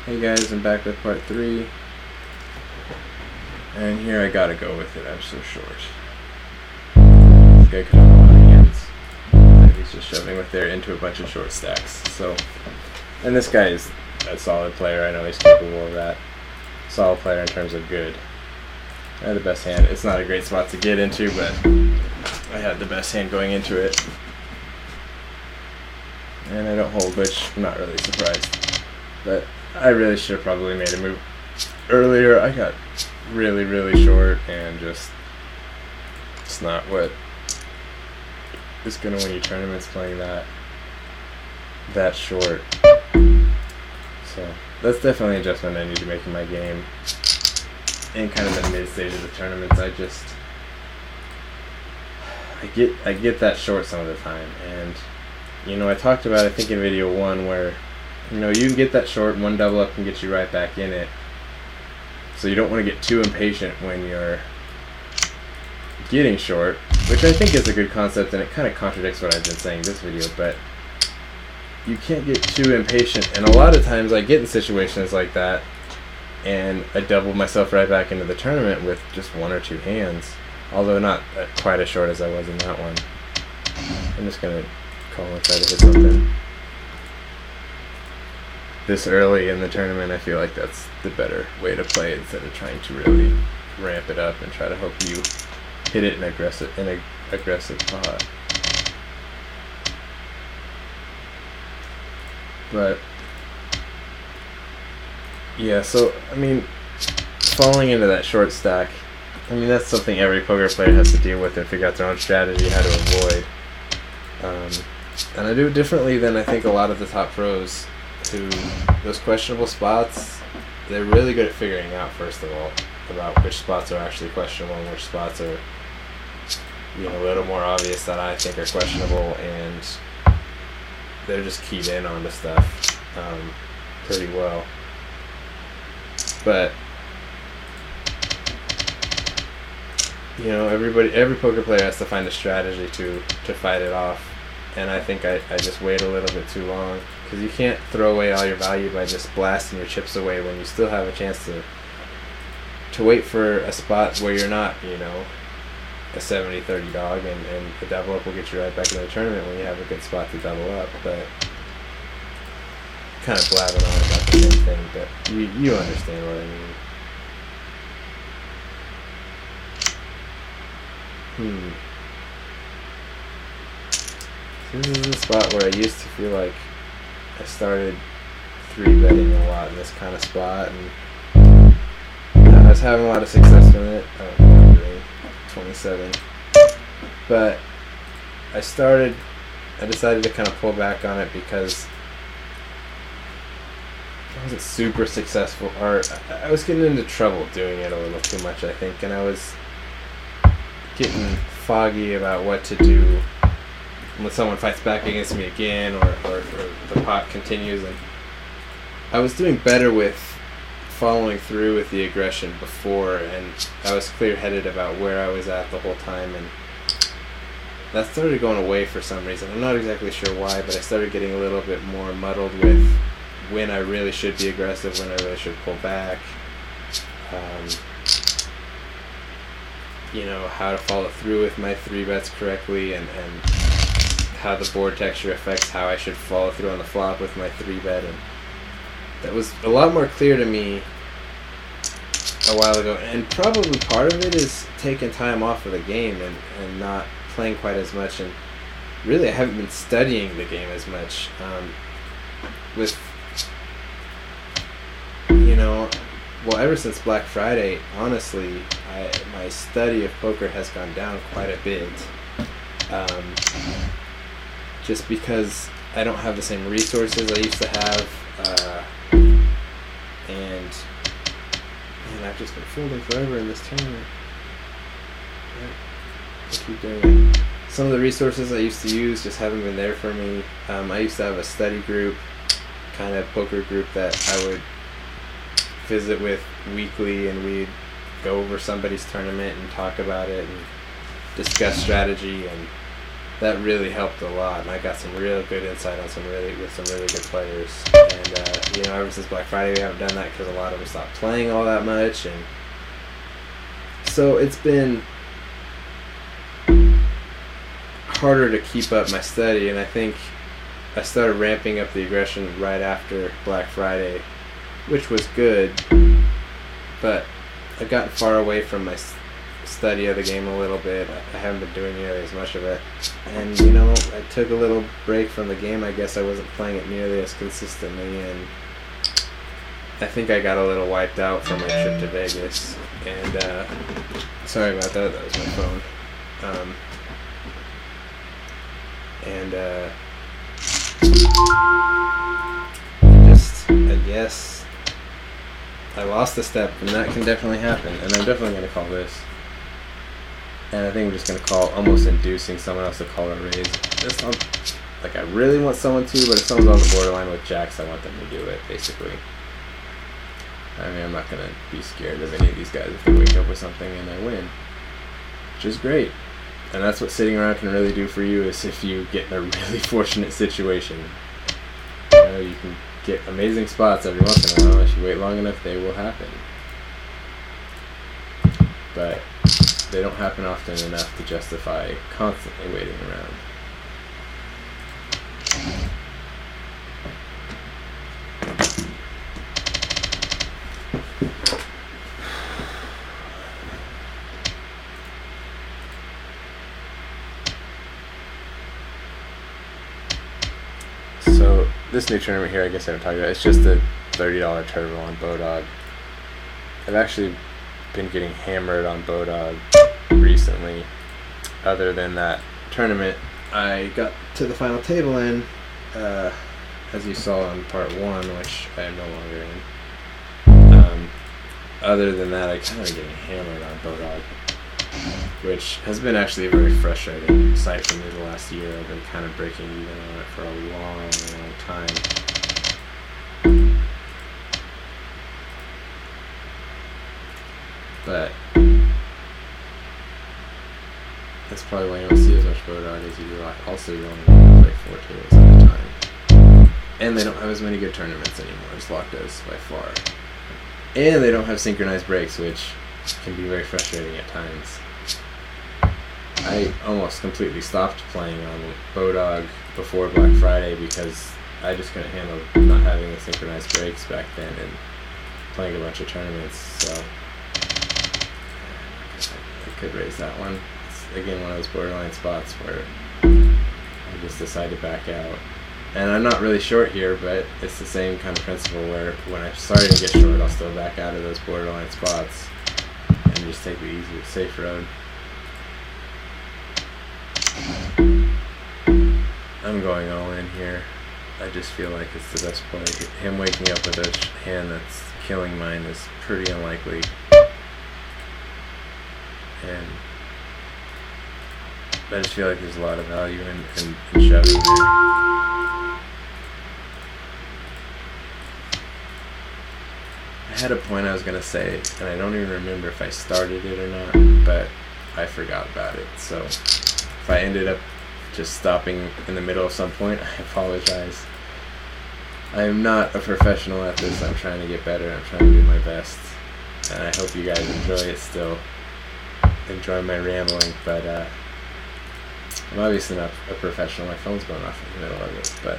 Hey guys, I'm back with part 3. And here I gotta go with it, I'm so short. This guy could have a lot of hands. And he's just shoving with there into a bunch of short stacks. So, and this guy is a solid player, I know he's capable of that. Solid player in terms of good. I had the best hand. It's not a great spot to get into, but I had the best hand going into it. And I don't hold, which I'm not really surprised. But I really should have probably made a move earlier. I got really, really short, and just it's not what is going to win you tournaments playing that short. So that's definitely an adjustment I need to make in my game. In kind of the mid stage of the tournaments, I get that short some of the time, and I talked about, I think in video 1, where you can get that short, and one double up can get you right back in it. So you don't want to get too impatient when you're getting short, which I think is a good concept, and it kind of contradicts what I've been saying this video, but you can't get too impatient. And a lot of times I get in situations like that, and I double myself right back into the tournament with just 1 or 2 hands, although not quite as short as I was in that one. I'm just going to call and try to hit something. This early in the tournament, I feel like that's the better way to play instead of trying to really ramp it up and try to hope you hit it in an aggressive pot. But yeah, so falling into that short stack, that's something every poker player has to deal with and figure out their own strategy how to avoid. And I do it differently than I think a lot of the top pros, who those questionable spots, they're really good at figuring out, first of all, about which spots are actually questionable and which spots are a little more obvious that I think are questionable, and they're just keyed in on the stuff pretty well. But every poker player has to find a strategy to fight it off, and I think I just wait a little bit too long, because you can't throw away all your value by just blasting your chips away when you still have a chance to wait for a spot where you're not a 70-30 dog, and the double up will get you right back in the tournament when you have a good spot to double up. But kind of blabbing on about the same thing, but you understand what I mean. So this is a spot where I used to feel like I started 3-betting a lot in this kind of spot, and I was having a lot of success with it. Oh, not really, 27. But I decided to kind of pull back on it because I wasn't super successful, or I was getting into trouble doing it a little too much, I think, and I was getting foggy about what to do when someone fights back against me again, or the pot continues. And I was doing better with following through with the aggression before, and I was clear-headed about where I was at the whole time, and that started going away for some reason. I'm not exactly sure why, but I started getting a little bit more muddled with when I really should be aggressive, when I really should pull back, how to follow through with my 3-bets correctly, and how the board texture affects how I should follow through on the flop with my 3-bet, and that was a lot more clear to me a while ago. And probably part of it is taking time off of the game and not playing quite as much, and really I haven't been studying the game as much. Ever since Black Friday, honestly, my study of poker has gone down quite a bit. Just because I don't have the same resources I used to have, and I've just been folding forever in this tournament. I keep doing it. Some of the resources I used to use just haven't been there for me. I used to have a study group, kind of poker group, that I would visit with weekly, and we'd go over somebody's tournament and talk about it and discuss strategy. And that really helped a lot, and I got some real good insight on some really good players. And you know, ever since Black Friday, we haven't done that because a lot of them stopped playing all that much, and so it's been harder to keep up my study. And I think I started ramping up the aggression right after Black Friday, which was good, but I've gotten far away from my study of the game a little bit. I haven't been doing nearly as much of it, and you know, I took a little break from the game. I guess I wasn't playing it nearly as consistently, and I think I got a little wiped out from my trip to Vegas. And sorry about that. That was my phone. I guess I lost a step, and that can definitely happen. And I'm definitely going to call this. And I think I'm just going to call, almost inducing someone else to call a raise. This one, like, I really want someone to, but if someone's on the borderline with jacks, I want them to do it, basically. I mean, I'm not going to be scared of any of these guys if they wake up with something and I win, which is great. And that's what sitting around can really do for you, is if you get in a really fortunate situation. You know, you can get amazing spots every once in a while. If you wait long enough, they will happen. But they don't happen often enough to justify constantly waiting around. So this new tournament here, I guess I haven't talked about, it's just a $30 turbo on Bodog. I've actually been getting hammered on Bodog recently. Other than that tournament, I got to the final table in, as you saw in part 1, which I am no longer in. Other than that, I kind of getting hammered on Bodog, which has been actually a very frustrating sight for me the last year. I've been kind of breaking even on it for a long time. But that's probably why you don't see as much Bodog as you do. Also, you only play 4 tables at a time. And they don't have as many good tournaments anymore as Lock does, by far. And they don't have synchronized breaks, which can be very frustrating at times. I almost completely stopped playing on Bodog before Black Friday because I just couldn't handle not having the synchronized breaks back then and playing a bunch of tournaments. So I could raise that one. It's, again, one of those borderline spots where I just decide to back out. And I'm not really short here, but it's the same kind of principle where when I'm starting to get short, I'll still back out of those borderline spots and just take the easy, safe road. I'm going all in here. I just feel like it's the best play. Him waking up with a hand that's killing mine is pretty unlikely. And I just feel like there's a lot of value in shoving there. I had a point I was going to say, and I don't even remember if I started it or not, but I forgot about it. So if I ended up just stopping in the middle of some point, I apologize. I am not a professional at this. I'm trying to get better. I'm trying to do my best. And I hope you guys enjoy it still. Enjoy my rambling, but I'm obviously not a professional. My phone's going off in the middle of it, but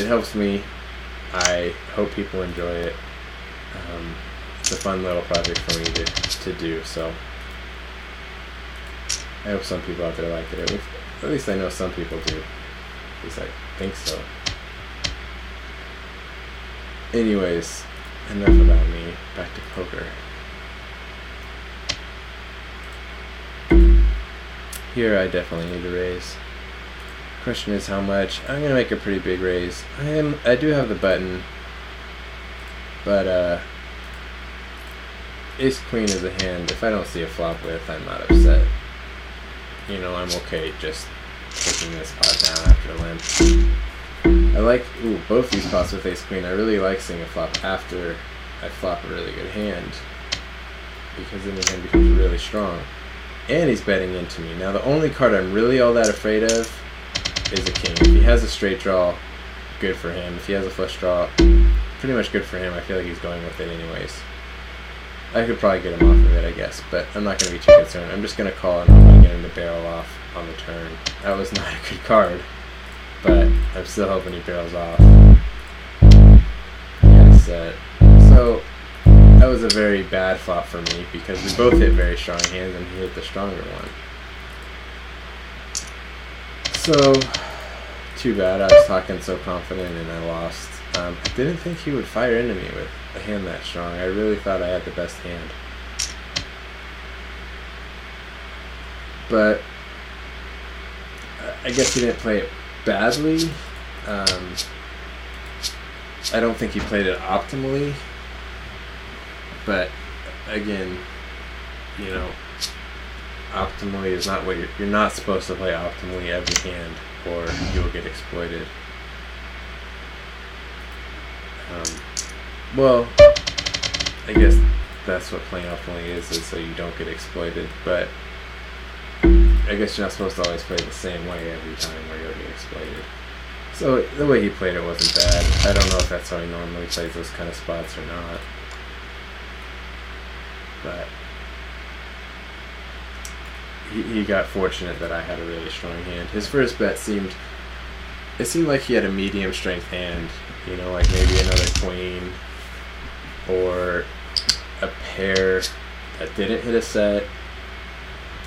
it helps me. I hope people enjoy it. It's a fun little project for me to do, so I hope some people out there like it. At least I know some people do. At least I think so. Anyways, enough about me. Back to poker. Here I definitely need to raise. Question is how much. I'm gonna make a pretty big raise. I do have the button, but ace queen is a hand if I don't see a flop with, I'm not upset. You know, I'm okay just taking this pot down after limp. I like both these pots with ace queen. I really like seeing a flop after I flop a really good hand, because then the hand becomes really strong. and he's betting into me. Now the only card I'm really all that afraid of is a king. If he has a straight draw, good for him. If he has a flush draw, pretty much good for him. I feel like he's going with it anyways. I could probably get him off of it, I guess, but I'm not going to be too concerned. I'm just going to call and hope I get him to barrel off on the turn. That was not a good card, but I'm still hoping he barrels off. Got a set. So that was a very bad flop for me because we both hit very strong hands and he hit the stronger one. So, too bad. I was talking so confident and I lost. I didn't think he would fire into me with a hand that strong. I really thought I had the best hand. But I guess he didn't play it badly. I don't think he played it optimally. But again, you know, optimally is not what you're not supposed to play optimally every hand or you'll get exploited. Well, I guess that's what playing optimally is so you don't get exploited, but I guess you're not supposed to always play the same way every time or you'll get exploited. So the way he played it wasn't bad. I don't know if that's how he normally plays those kind of spots or not. But he got fortunate that I had a really strong hand. His first bet seemed like he had a medium strength hand, you know, like maybe another queen or a pair that didn't hit a set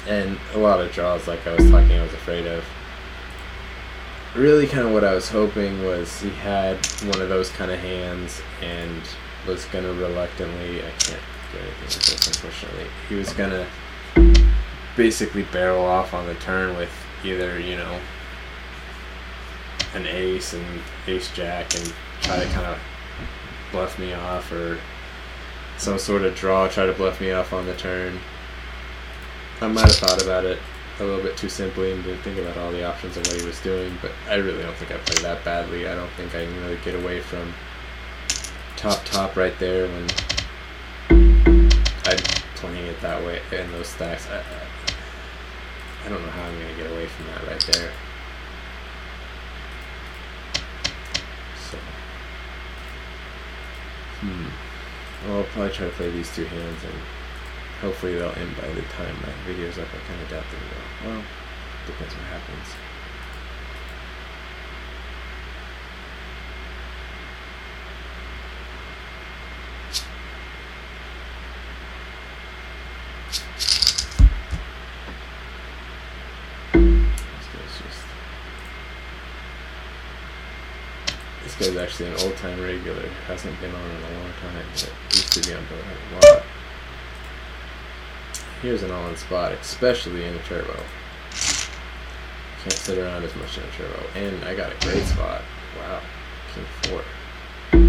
and a lot of draws like I was afraid of. Really kind of what I was hoping was he had one of those kind of hands and was going to reluctantly, I can't do anything with this unfortunately, he was going to basically barrel off on the turn with either, you know, an ace and ace jack and try to kind of bluff me off, or some sort of draw, try to bluff me off on the turn. I might have thought about it a little bit too simply and didn't think about all the options of what he was doing, but I really don't think I played that badly. I don't think I can really get away from top right there when I'm playing it that way in those stacks. I don't know how I'm going to get away from that right there. So, well, I'll probably try to play these two hands and hopefully they'll end by the time my video's up. I kind of doubt they will. Well, depends what happens. This guy's actually an old-time regular. Hasn't been on in a long time, but used to be on a lot. Here's an all-in spot, especially in a turbo. Can't sit around as much in a turbo. And I got a great spot. Wow. King 4.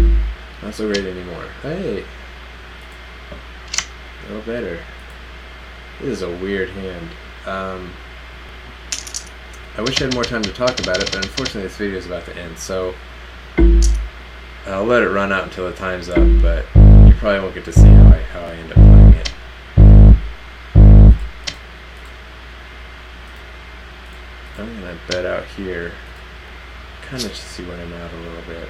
Not so great anymore. Hey! A little better. This is a weird hand. I wish I had more time to talk about it, but unfortunately this video is about to end, so I'll let it run out until the time's up, but you probably won't get to see how I end up playing it. I'm going to bet out here, kind of just see where I'm at a little bit.